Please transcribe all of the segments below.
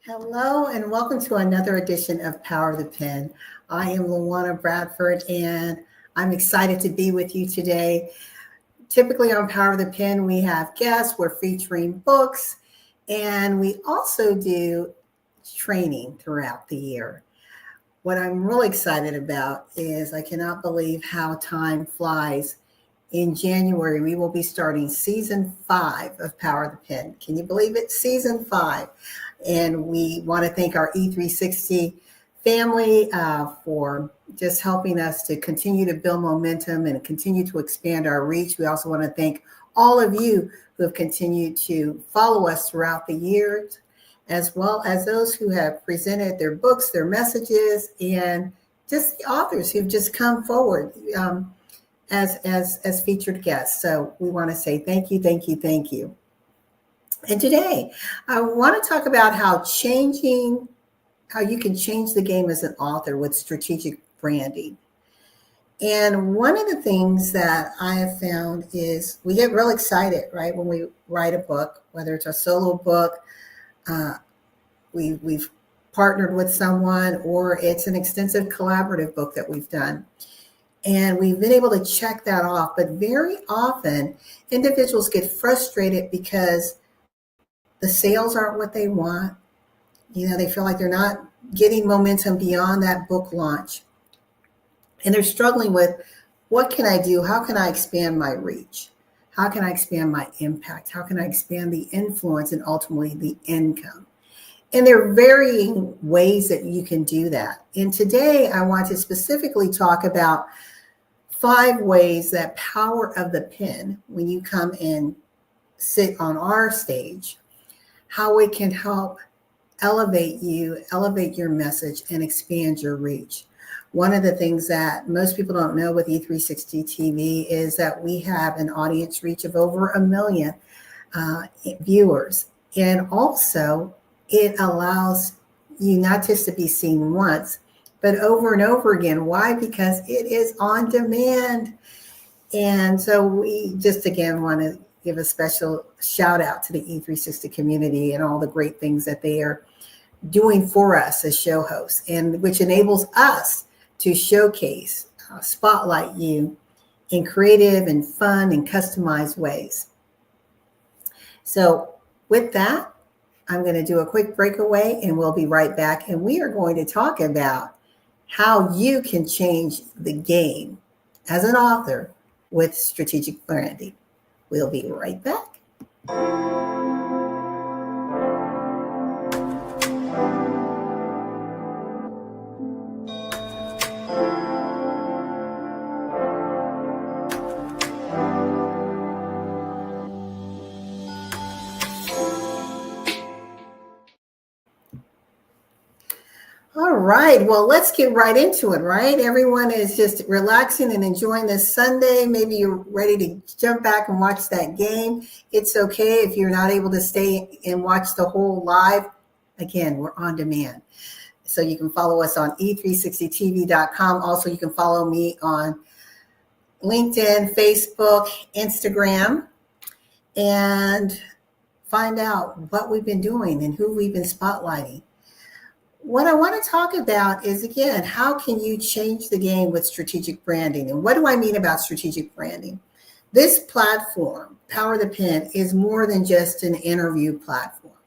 Hello and welcome to another edition of Power of the Pen. I am LaWanna Bradford and I'm excited to be with you today. Typically on Power of the Pen, we have guests, we're featuring books, and we also do training throughout the year. What I'm really excited about is I cannot believe how time flies. In January, we will be starting season 5 of Power of the Pen. Can you believe it? Season 5. And we want to thank our E360 family for just helping us to continue to build momentum and continue to expand our reach. We also want to thank all of you who have continued to follow us throughout the years, as well as those who have presented their books, their messages, and just the authors who've just come forward as featured guests. So we want to say thank you, thank you, thank you. And today I want to talk about how you can change the game as an author with strategic branding. And one of the things that I have found is we get real excited, right, when we write a book, whether it's a solo book, we've partnered with someone, or it's an extensive collaborative book that we've done. And we've been able to check that off. But very often, individuals get frustrated because the sales aren't what they want. They feel like they're not getting momentum beyond that book launch. And they're struggling with, what can I do? How can I expand my reach? How can I expand my impact? How can I expand the influence and ultimately the income? And there are varying ways that you can do that. And today I want to specifically talk about 5 ways that Power of the Pen, when you come and sit on our stage, how it can help elevate you, elevate your message, and expand your reach. One of the things that most people don't know with E360 TV is that we have an audience reach of over 1 million viewers. And also, it allows you not just to be seen once, but over and over again. Why? Because it is on demand. And so we just, again, want to give a special shout out to the E360 community and all the great things that they are doing for us as show hosts, and which enables us to showcase, spotlight you in creative and fun and customized ways. So with that, I'm going to do a quick breakaway and we'll be right back. And we are going to talk about how you can change the game as an author with strategic branding. We'll be right back. All right, well, let's get right into it, right? Everyone is just relaxing and enjoying this Sunday. Maybe you're ready to jump back and watch that game. It's okay if you're not able to stay and watch the whole live. Again, we're on demand. So you can follow us on e360tv.com. Also, you can follow me on LinkedIn, Facebook, Instagram, and find out what we've been doing and who we've been spotlighting. What I want to talk about is, again, how can you change the game with strategic branding? And what do I mean about strategic branding? This platform, Power the Pen, is more than just an interview platform.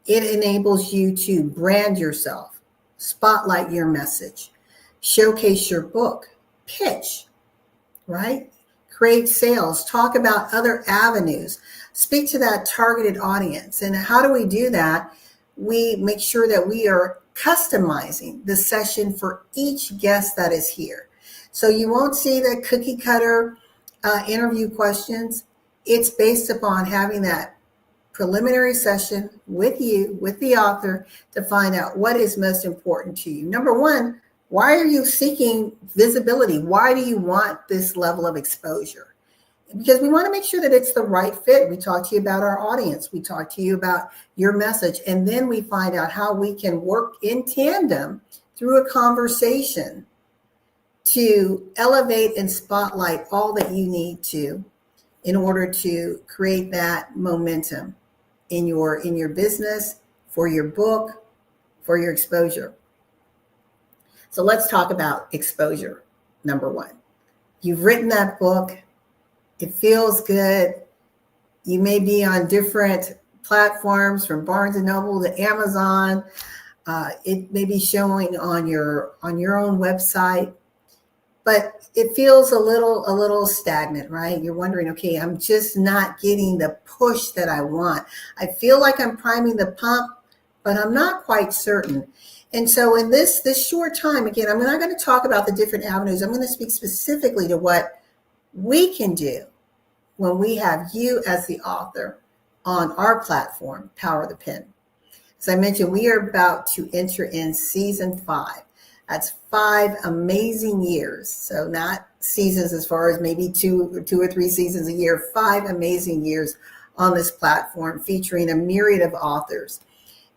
It enables you to brand yourself, spotlight your message, showcase your book, pitch, right? Create sales, talk about other avenues, speak to that targeted audience. And how do we do that? We make sure that we are customizing the session for each guest that is here. So you won't see the cookie cutter interview questions. It's based upon having that preliminary session with you, with the author, to find out what is most important to you. Number one, why are you seeking visibility? Why do you want this level of exposure? Because we want to make sure that it's the right fit. We talk to you about our audience. We talk to you about your message. And then we find out how we can work in tandem through a conversation to elevate and spotlight all that you need to in order to create that momentum in your business, for your book, for your exposure. So let's talk about exposure. Number one, you've written that book. It feels good. You may be on different platforms from Barnes and Noble to Amazon. It may be showing on your own website, but it feels a little stagnant, right? You're wondering, okay, I'm just not getting the push that I want. I feel like I'm priming the pump, but I'm not quite certain. And so in this short time, again, I'm not going to talk about the different avenues. I'm going to speak specifically to what we can do when we have you as the author on our platform, Power the Pen. As I mentioned, we are about to enter in season 5. That's 5 amazing years. So not seasons as far as maybe two or three seasons a year, 5 amazing years on this platform featuring a myriad of authors.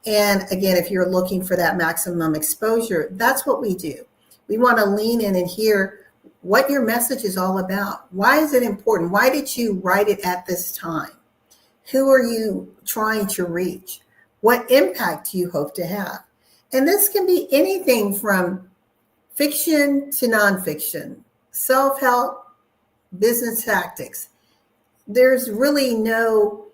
And again, if you're looking for that maximum exposure, that's what we do. We want to lean in and hear what your message is all about. Why is it important? Why did you write it at this time? Who are you trying to reach? What impact do you hope to have? And this can be anything from fiction to nonfiction, self-help, business tactics. There's really no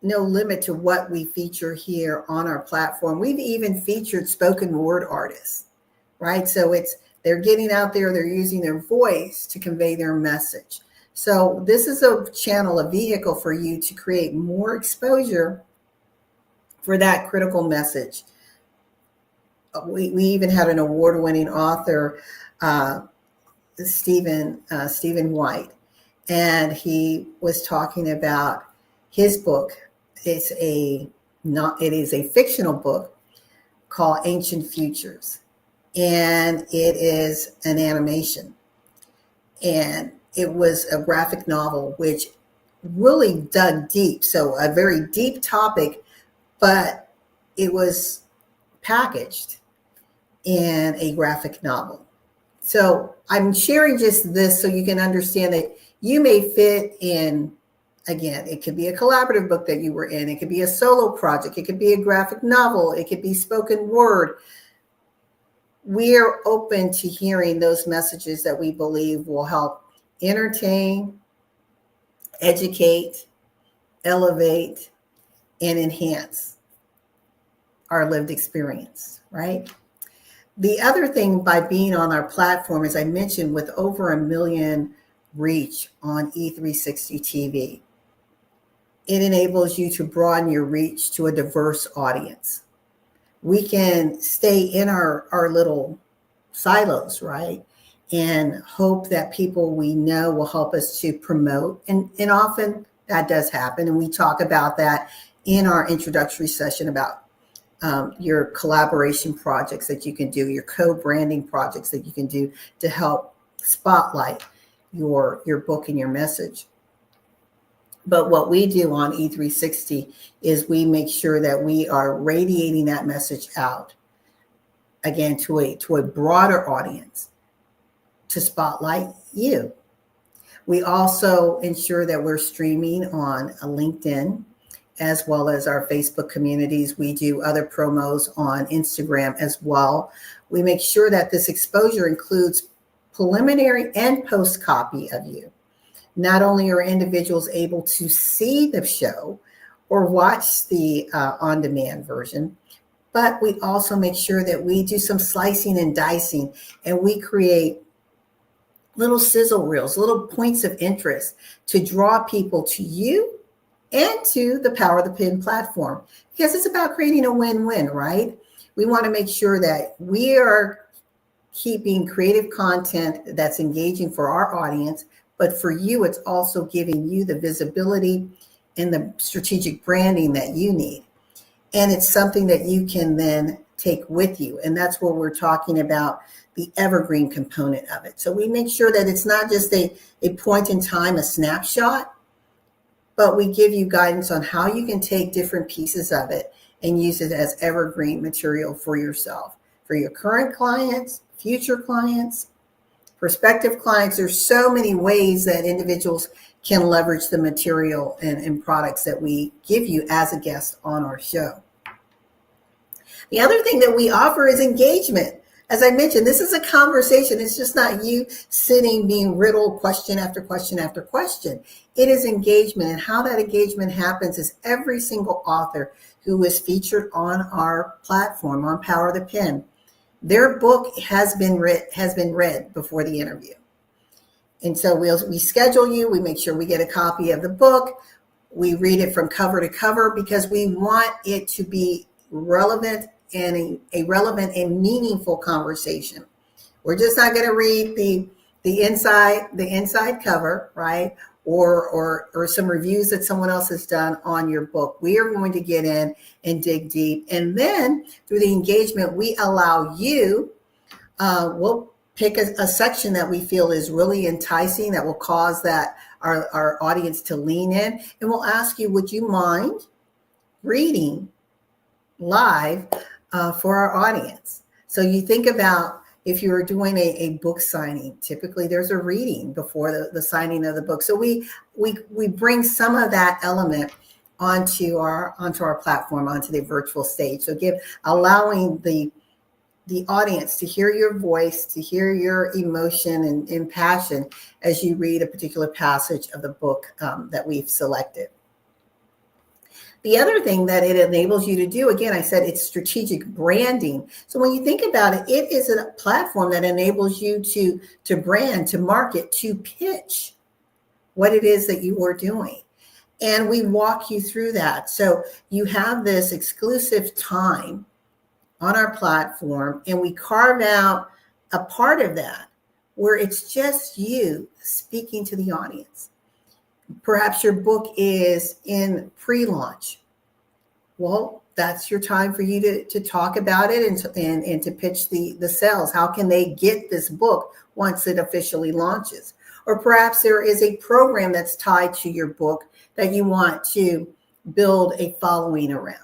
limit to what we feature here on our platform. We've even featured spoken word artists, right? So they're getting out there, they're using their voice to convey their message. So this is a channel, a vehicle for you to create more exposure for that critical message. We even had an award-winning author, Stephen White, and he was talking about his book. It is a fictional book called Ancient Futures, and it is an animation, and it was a graphic novel which really dug deep. So a very deep topic, but it was packaged in a graphic novel. So I'm sharing just this so you can understand that you may fit in. Again, it could be a collaborative book that you were in. It could be a solo project. It could be a graphic novel. It could be spoken word. We are open to hearing those messages that we believe will help entertain, educate, elevate, and enhance our lived experience, right? The other thing by being on our platform, as I mentioned, with over 1 million reach on E360 TV, it enables you to broaden your reach to a diverse audience. We can stay in our little silos, right? And hope that people we know will help us to promote. And often that does happen. And we talk about that in our introductory session about your collaboration projects that you can do, your co-branding projects that you can do to help spotlight your book and your message. But what we do on E360 is we make sure that we are radiating that message out, again, to a broader audience to spotlight you. We also ensure that we're streaming on a LinkedIn as well as our Facebook communities. We do other promos on Instagram as well. We make sure that this exposure includes preliminary and post copy of you. Not only are individuals able to see the show or watch the on-demand version, but we also make sure that we do some slicing and dicing, and we create little sizzle reels, little points of interest to draw people to you and to the Power of the Pen platform, because it's about creating a win-win, right? We want to make sure that we are keeping creative content that's engaging for our audience, but for you, it's also giving you the visibility and the strategic branding that you need. And it's something that you can then take with you. And that's where we're talking about the evergreen component of it. So we make sure that it's not just a point in time, a snapshot, but we give you guidance on how you can take different pieces of it and use it as evergreen material for yourself, for your current clients, future clients, prospective clients. There's so many ways that individuals can leverage the material and products that we give you as a guest on our show. The other thing that we offer is engagement. As I mentioned, this is a conversation. It's just not you sitting being riddled question after question after question. It is engagement. And how that engagement happens is every single author who is featured on our platform, on Power of the Pen, their book has been read before the interview. And so we schedule you, we make sure we get a copy of the book, we read it from cover to cover because we want it to be relevant and a relevant and meaningful conversation. We're just not going to read the inside cover, right? Or some reviews that someone else has done on your book. We are going to get in and dig deep. And then through the engagement, we allow you, we'll pick a section that we feel is really enticing, that will cause that our audience to lean in. And we'll ask you, would you mind reading live for our audience? So you think about if you were doing a book signing, typically there's a reading before the signing of the book. So we bring some of that element onto our platform, onto the virtual stage. So allowing the audience to hear your voice, to hear your emotion and passion as you read a particular passage of the book that we've selected. The other thing that it enables you to do, again, I said it's strategic branding. So when you think about it, it is a platform that enables you to brand, to market, to pitch what it is that you are doing. And we walk you through that. So you have this exclusive time on our platform, and we carve out a part of that where it's just you speaking to the audience. Perhaps your book is in pre-launch. Well, that's your time for you to talk about it and to pitch the sales. How can they get this book once it officially launches? Or perhaps there is a program that's tied to your book that you want to build a following around.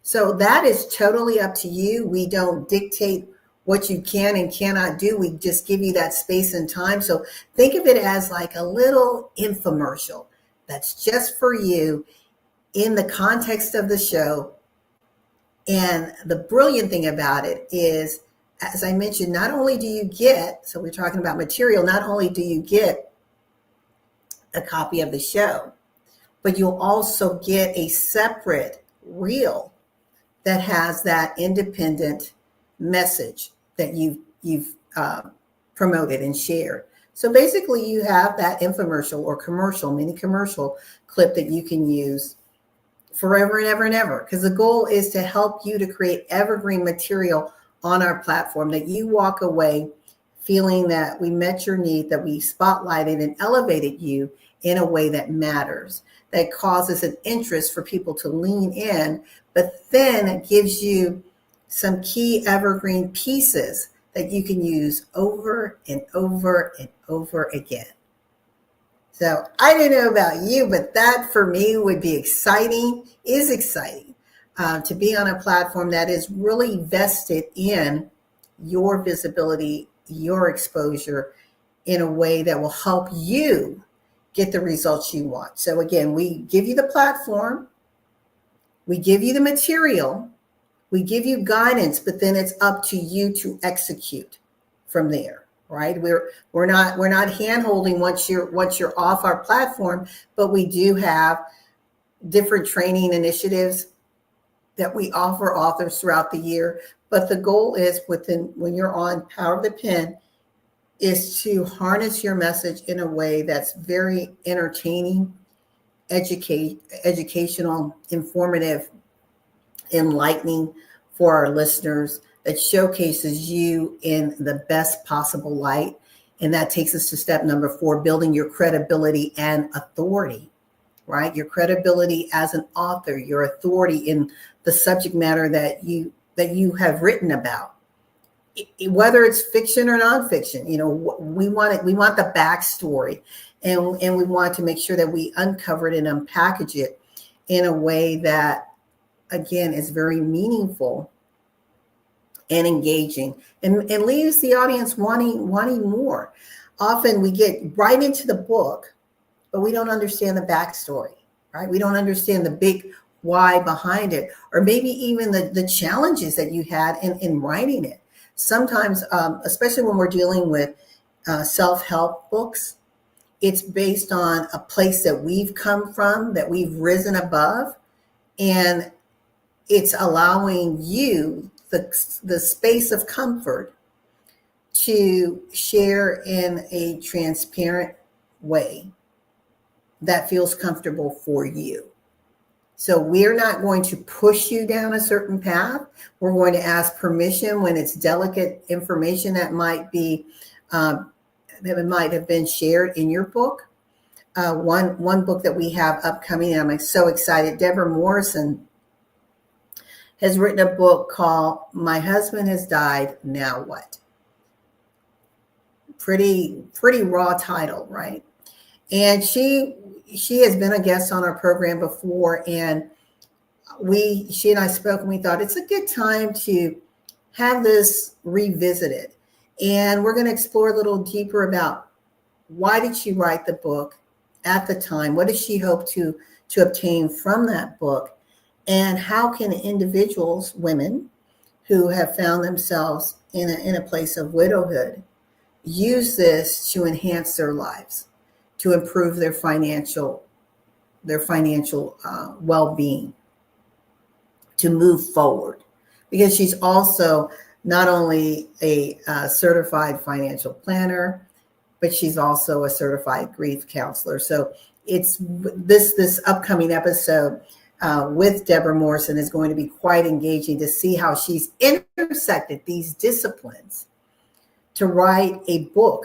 So that is totally up to you. We don't dictate what you can and cannot do. We just give you that space and time. So think of it as like a little infomercial that's just for you in the context of the show. And the brilliant thing about it is, as I mentioned, not only do you get, so we're talking about material, not only do you get a copy of the show, but you'll also get a separate reel that has that independent message that you've promoted and shared. So basically you have that infomercial or mini commercial clip that you can use forever and ever and ever, because the goal is to help you to create evergreen material on our platform, that you walk away feeling that we met your need, that we spotlighted and elevated you in a way that matters, that causes an interest for people to lean in, but then it gives you some key evergreen pieces that you can use over and over and over again. So I don't know about you, but that for me would be exciting to be on a platform that is really vested in your visibility, your exposure in a way that will help you get the results you want. So again, we give you the platform, we give you the material, we give you guidance, but then it's up to you to execute from there, right? We're not hand-holding once you're off our platform, but we do have different training initiatives that we offer authors throughout the year. But the goal is when you're on Power of the Pen, is to harness your message in a way that's very entertaining, educational, informative, enlightening for our listeners, that showcases you in the best possible light. And that takes us to step number 4, building your credibility and authority, right? Your credibility as an author, your authority in the subject matter that you have written about. Whether it's fiction or nonfiction, we want the backstory, and we want to make sure that we uncover it and unpackage it in a way that, again, is very meaningful and engaging, and leaves the audience wanting more. Often we get right into the book, but we don't understand the backstory, right? We don't understand the big why behind it, or maybe even the challenges that you had in writing it. Sometimes, especially when we're dealing with self-help books, it's based on a place that we've come from, that we've risen above, and it's allowing you the space of comfort to share in a transparent way that feels comfortable for you. So we're not going to push you down a certain path. We're going to ask permission when it's delicate information that might be that might have been shared in your book. One book that we have upcoming, and I'm so excited. Deborah Morrison has written a book called "My Husband Has Died, Now What?" Pretty raw title, right? And she has been a guest on our program before, and she and I spoke, and we thought it's a good time to have this revisited. And we're going to explore a little deeper about why did she write the book at the time? What did she hope to obtain from that book? And how can individuals, women who have found themselves in a place of widowhood, use this to enhance their lives, to improve their financial well-being, to move forward? Because she's also not only a certified financial planner, but she's also a certified grief counselor. So it's this upcoming episode with Deborah Morrison is going to be quite engaging to see how she's intersected these disciplines to write a book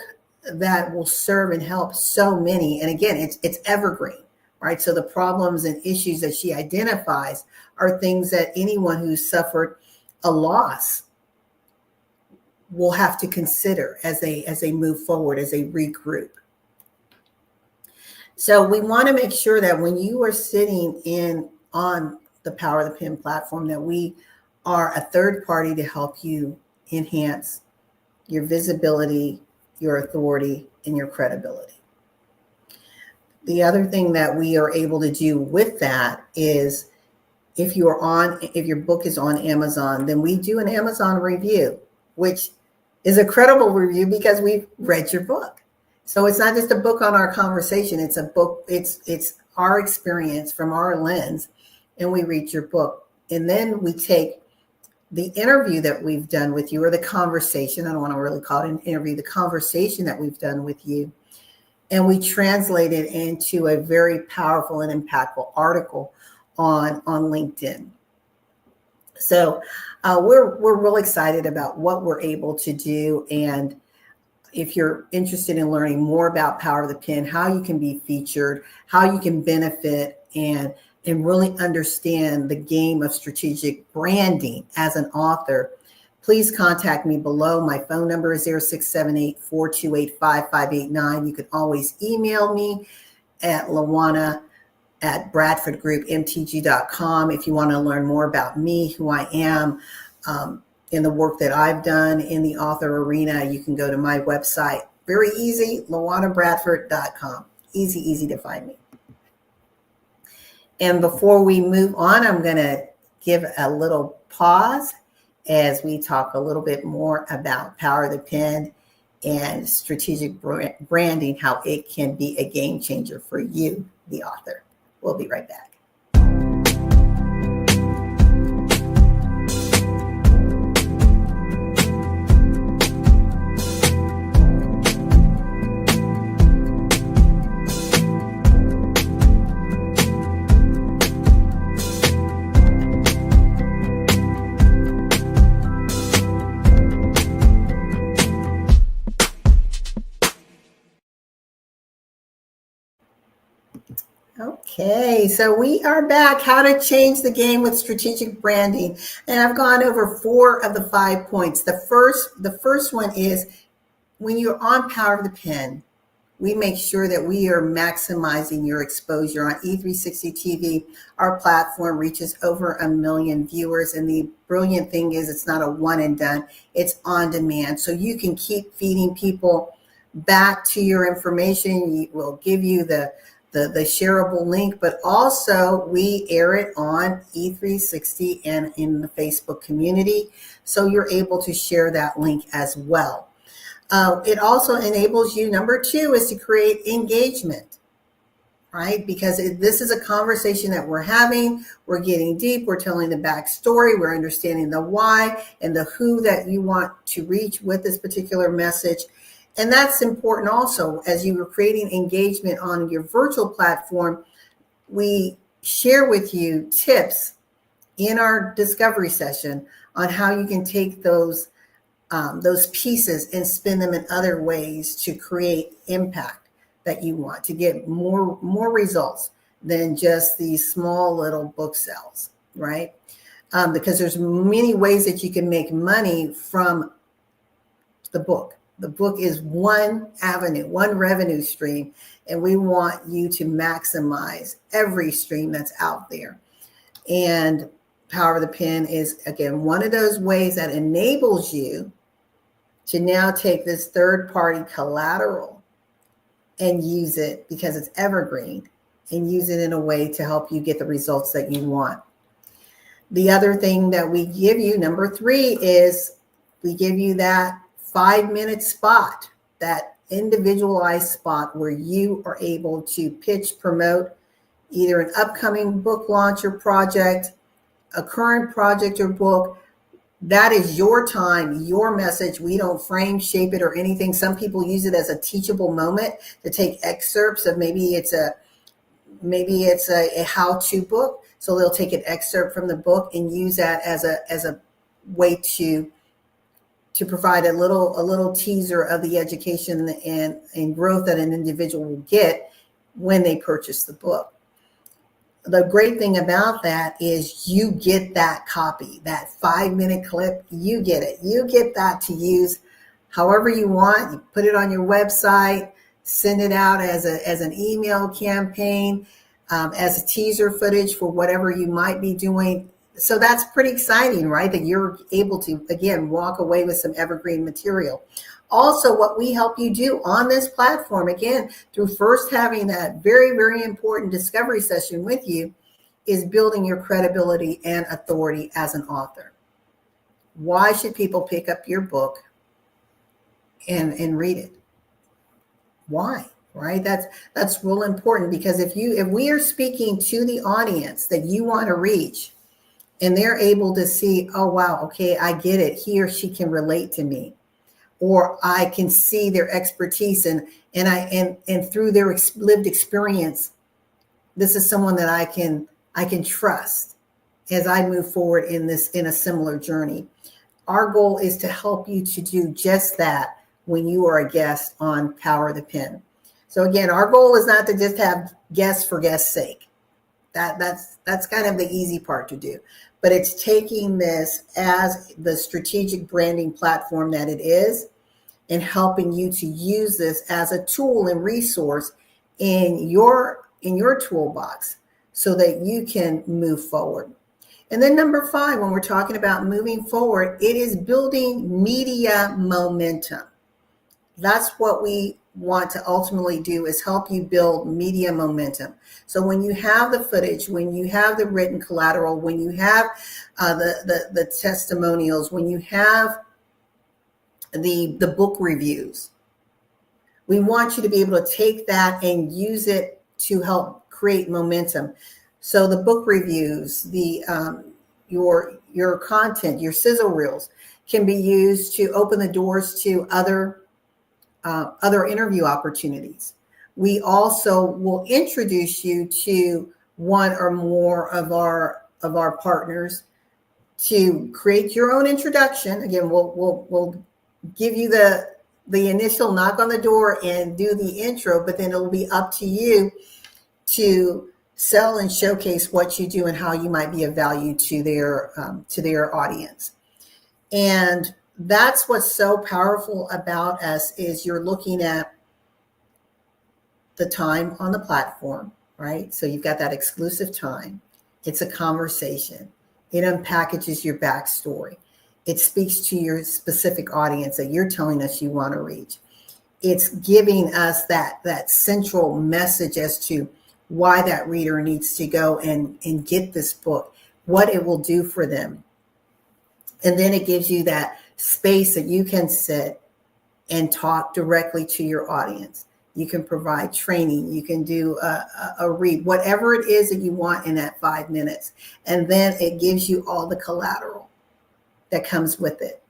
that will serve and help so many. And again, it's evergreen, right? So the problems and issues that she identifies are things that anyone who's suffered a loss will have to consider as they move forward, as they regroup. So we want to make sure that when you are sitting on the Power of the Pen platform, that we are a third party to help you enhance your visibility, your authority, and your credibility. The other thing that we are able to do with that is if your book is on Amazon, then we do an Amazon review, which is a credible review because we've read your book. So it's not just a book on our conversation, it's a book, it's our experience from our lens, and we read your book. And then we take the interview that we've done with you, or the conversation, I don't want to really call it an interview, the conversation that we've done with you, and we translate it into a very powerful and impactful article on LinkedIn. So we're real excited about what we're able to do. And if you're interested in learning more about Power of the Pen, how you can be featured, how you can benefit, and really understand the game of strategic branding as an author, please contact me below. My phone number is 0678-428-5589. You can always email me at LaWanna@BradfordGroupMTG.com. If you want to learn more about me, who I am, in the work that I've done in the author arena, you can go to my website. Very easy, LaWannaBradford.com. Easy to find me. And before we move on, I'm going to give a little pause as we talk a little bit more about Power of the Pen and strategic branding, how it can be a game changer for you, the author. We'll be right back. Okay, so we are back. How to change the game with strategic branding. And I've gone over 4 of the 5 points. The first one is when you're on Power of the Pen, we make sure that we are maximizing your exposure on E360 TV. Our platform reaches over 1 million viewers. And the brilliant thing is it's not a one and done, it's on demand. So you can keep feeding people back to your information. We'll give you the the shareable link, but also we air it on E360 and in the Facebook community. So you're able to share that link as well. It also enables you, number 2, is to create engagement, right? Because this is a conversation that we're having. We're getting deep. We're telling the backstory. We're understanding the why and the who that you want to reach with this particular message. And that's important also. As you are creating engagement on your virtual platform, we share with you tips in our discovery session on how you can take those pieces and spin them in other ways to create impact that you want, to get more results than just these small little book sales, right? Because there's many ways that you can make money from the book. The book is one avenue, one revenue stream, and we want you to maximize every stream that's out there. And Power of the Pen is, again, one of those ways that enables you to now take this third-party collateral and use it, because it's evergreen, and use it in a way to help you get the results that you want. The other thing that we give you, number 3, is we give you that 5-minute spot, that individualized spot where you are able to pitch, promote either an upcoming book launch or project, a current project or book. That is your time, your message. We don't frame, shape it, or anything. Some people use it as a teachable moment to take excerpts of maybe it's a how-to book. So they'll take an excerpt from the book and use that as a way to provide a little teaser of the education and growth that an individual will get when they purchase the book. The great thing about that is you get that copy, that 5-minute clip, you get it. You get that to use however you want. You put it on your website, send it out as an email campaign, as a teaser footage for whatever you might be doing. So that's pretty exciting, right? That you're able to, again, walk away with some evergreen material. Also, what we help you do on this platform, again, through first having that very, very important discovery session with you, is building your credibility and authority as an author. Why should people pick up your book and read it? Why? Right? That's real important, because if we are speaking to the audience that you want to reach, and they're able to see, oh, wow, okay, I get it. He or she can relate to me, or I can see their expertise and through their lived experience, this is someone that I can trust as I move forward in a similar journey. Our goal is to help you to do just that when you are a guest on Power of the Pen. So again, our goal is not to just have guests for guests' sake. That's kind of the easy part to do. But it's taking this as the strategic branding platform that it is, and helping you to use this as a tool and resource in your toolbox so that you can move forward. And then number 5, when we're talking about moving forward, it is building media momentum. That's what we want to ultimately do, is help you build media momentum. So when you have the footage, when you have the written collateral, when you have the testimonials, when you have the book reviews, we want you to be able to take that and use it to help create momentum. So the book reviews, your content, your sizzle reels can be used to open the doors to other interview opportunities. We also will introduce you to one or more of our partners to create your own introduction. Again, we'll give you the initial knock on the door and do the intro, but then it'll be up to you to sell and showcase what you do and how you might be of value to their audience. And that's what's so powerful about us, is you're looking at the time on the platform, right? So you've got that exclusive time. It's a conversation. It unpackages your backstory. It speaks to your specific audience that you're telling us you want to reach. It's giving us that central message as to why that reader needs to go and get this book, what it will do for them. And then it gives you that space that you can sit and talk directly to your audience. You can provide training. You can do a read, whatever it is that you want in that 5 minutes. And then it gives you all the collateral that comes with it.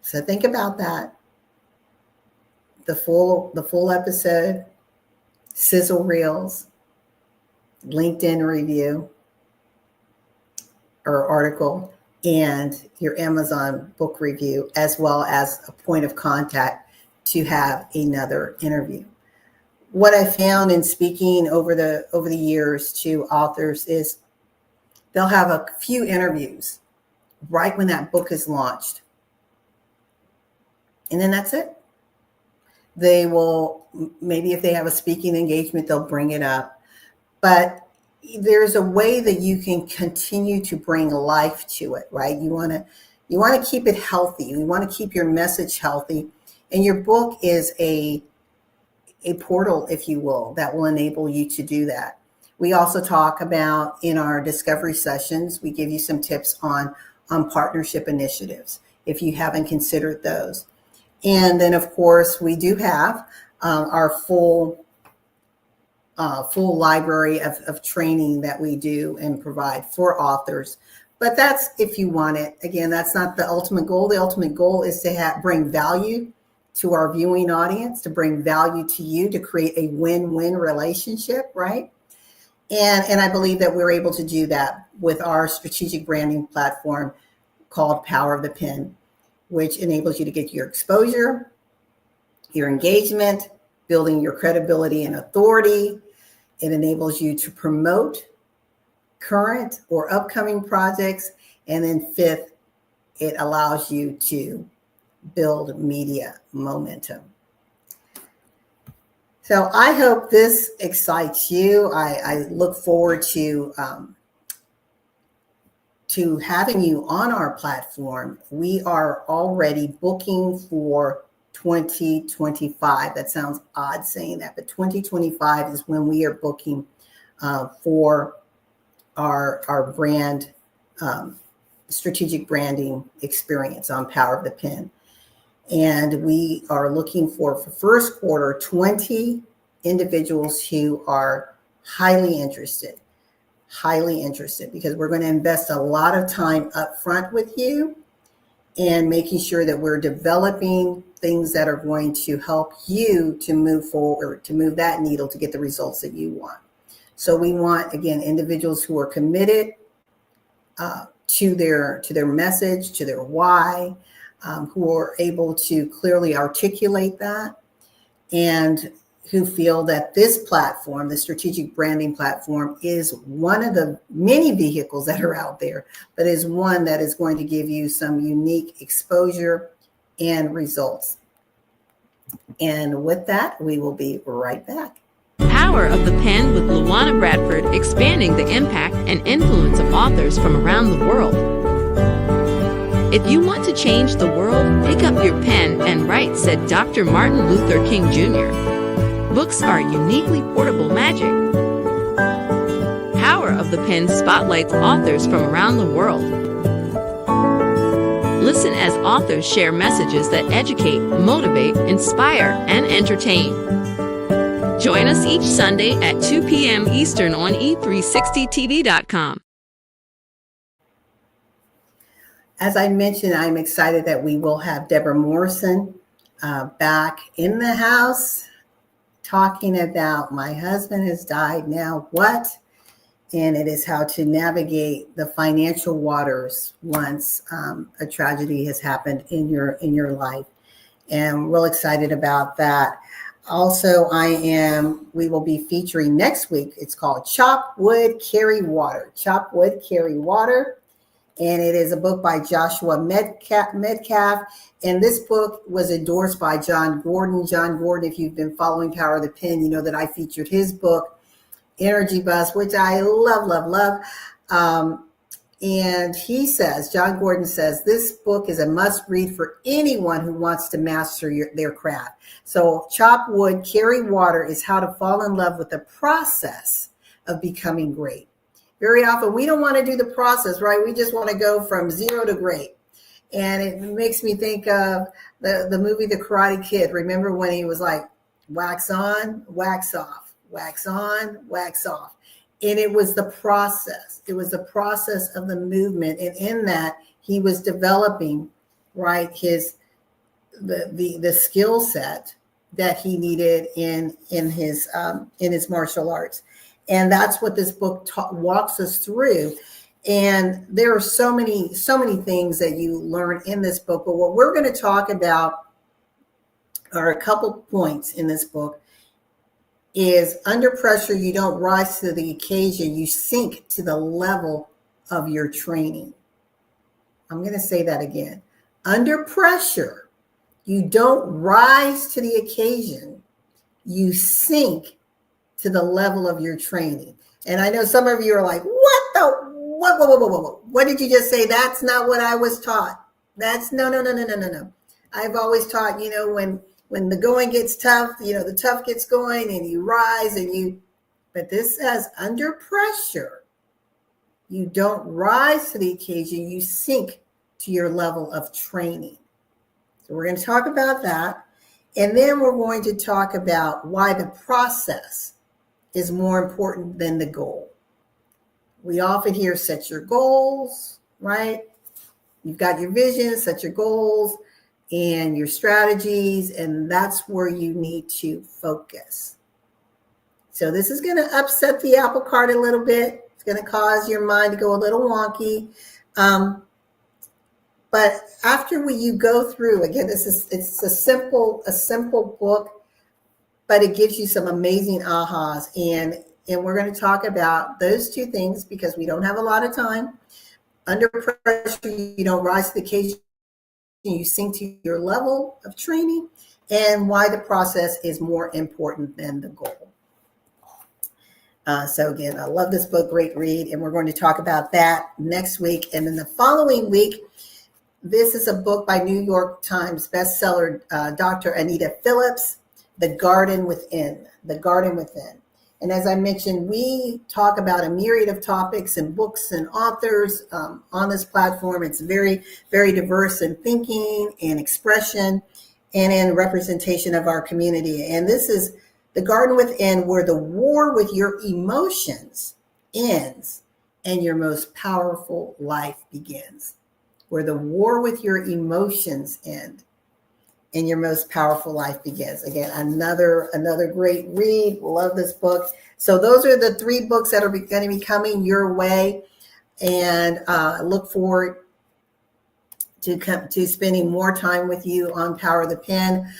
So think about that. The full episode, sizzle reels, LinkedIn review or article, and your Amazon book review, as well as a point of contact to have another interview. What I found in speaking over the years to authors is they'll have a few interviews right when that book is launched. And then that's it. They will, maybe if they have a speaking engagement, they'll bring it up. But there's a way that you can continue to bring life to it, right? You want to keep it healthy. You want to keep your message healthy. And your book is a portal, if you will, that will enable you to do that. We also talk about in our discovery sessions, we give you some tips on partnership initiatives, if you haven't considered those. And then, of course, we do have our full library of training that we do and provide for authors. But that's if you want it. Again, that's not the ultimate goal. The ultimate goal is to bring value to our viewing audience, to bring value to you, to create a win-win relationship, right? And I believe that we're able to do that with our strategic branding platform called Power of the Pen, which enables you to get your exposure, your engagement, building your credibility and authority. It enables you to promote current or upcoming projects. And then fifth, it allows you to build media momentum. So I hope this excites you. I look forward to having you on our platform. We are already booking for 2025. That sounds odd saying that, but 2025 is when we are booking for our brand strategic branding experience on Power of the Pen. And we are looking for first quarter 20 individuals who are highly interested, because we're going to invest a lot of time up front with you and making sure that we're developing things that are going to help you to move forward, to move that needle, to get the results that you want. So we want, again, individuals who are committed to their message, to their why, who are able to clearly articulate that, and who feel that this platform, the strategic branding platform, is one of the many vehicles that are out there, but is one that is going to give you some unique exposure and results. And with that, we will be right back. Power of the Pen with LaWanna Bradford, expanding the impact and influence of authors from around the world. If you want to change the world, pick up your pen and write, said Dr. Martin Luther King Jr. Books are uniquely portable magic. Power of the Pen spotlights authors from around the world. Listen as authors share messages that educate, motivate, inspire, and entertain. Join us each Sunday at 2 p.m. Eastern on e360tv.com. As I mentioned, I'm excited that we will have Deborah Morrison back in the house talking about My Husband Has Died, Now What? And it is how to navigate the financial waters once a tragedy has happened in your life. And real excited about that. Also, we will be featuring next week. It's called Chop Wood, Carry Water. Chop Wood, Carry Water. And it is a book by Joshua Metcalf. And this book was endorsed by John Gordon. John Gordon, if you've been following Power of the Pen, you know that I featured his book, Energy Bus, which I love, love, love. And he says, John Gordon says, this book is a must read for anyone who wants to master their craft. So chop wood, carry water is how to fall in love with the process of becoming great. Very often we don't want to do the process, right? We just want to go from zero to great. And it makes me think of the movie The Karate Kid. Remember when he was like, wax on, wax off, wax on, wax off. And it was the process. It was the process of the movement. And in that, he was developing, right, the skill set that he needed in his martial arts. And that's what this book walks us through. And there are so many things that you learn in this book. But what we're going to talk about are a couple points in this book. Is under pressure, you don't rise to the occasion, you sink to the level of your training. I'm going to say that again. Under pressure, you don't rise to the occasion, you sink to the level of your training. And I know some of you are like, what did you just say? That's not what I was taught. That's no. I've always taught, when the going gets tough, the tough gets going and you rise but this says under pressure, you don't rise to the occasion, you sink to your level of training. So we're going to talk about that. And then we're going to talk about why the process is more important than the goal. We often hear set your goals, right? You've got your vision, set your goals and your strategies, and that's where you need to focus. So this is going to upset the apple cart a little bit. It's going to cause your mind to go a little wonky. But after you go through, again, it's a simple book, but it gives you some amazing ahas. And we're going to talk about those two things because we don't have a lot of time. Under pressure, you don't rise to the occasion, you sink to your level of training, and why the process is more important than the goal. So again, I love this book, great read, and we're going to talk about that next week. And then the following week, this is a book by New York Times bestseller, Dr. Anita Phillips, The Garden Within. The Garden Within. And as I mentioned, we talk about a myriad of topics and books and authors on this platform. It's very, very diverse in thinking and expression and in representation of our community. And this is The Garden Within, where the war with your emotions ends and your most powerful life begins. Where the war with your emotions end and your most powerful life begins. Again, another great read. Love this book. So those are the 3 books that are going to be coming your way. And look forward to spending more time with you on Power of the Pen.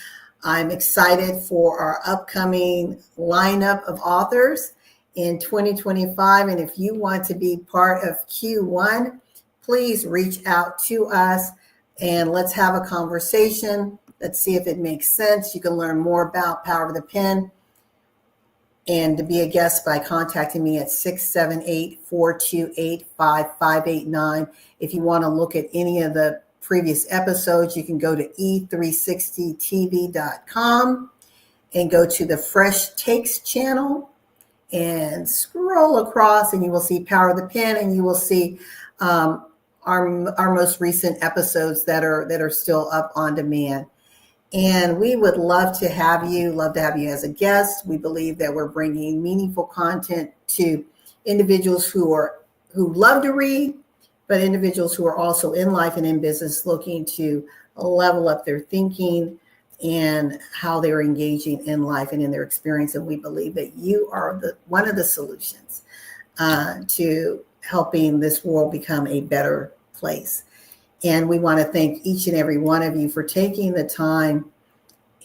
I'm excited for our upcoming lineup of authors in 2025. And if you want to be part of Q1, please reach out to us and let's have a conversation. Let's see if it makes sense. You can learn more about Power of the Pen and to be a guest by contacting me at 678-428-5589. If you want to look at any of the previous episodes, you can go to e360tv.com and go to the Fresh Takes channel and scroll across and you will see Power of the Pen and you will see our most recent episodes that are still up on demand. And we would love to have you as a guest. We believe that we're bringing meaningful content to individuals who love to read, but individuals who are also in life and in business looking to level up their thinking and how they're engaging in life and in their experience. And we believe that you are one of the solutions to helping this world become a better place. And we want to thank each and every one of you for taking the time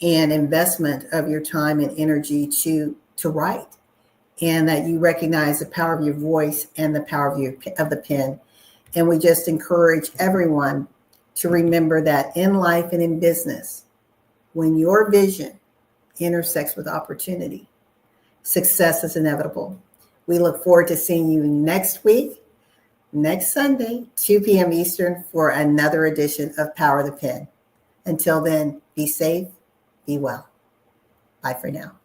and investment of your time and energy to write, and that you recognize the power of your voice and the power of the pen. And we just encourage everyone to remember that in life and in business, when your vision intersects with opportunity, success is inevitable. We look forward to seeing you next week. next Sunday, 2 p.m. Eastern, for another edition of Power the Pen. Until then, be safe, be well. Bye for now.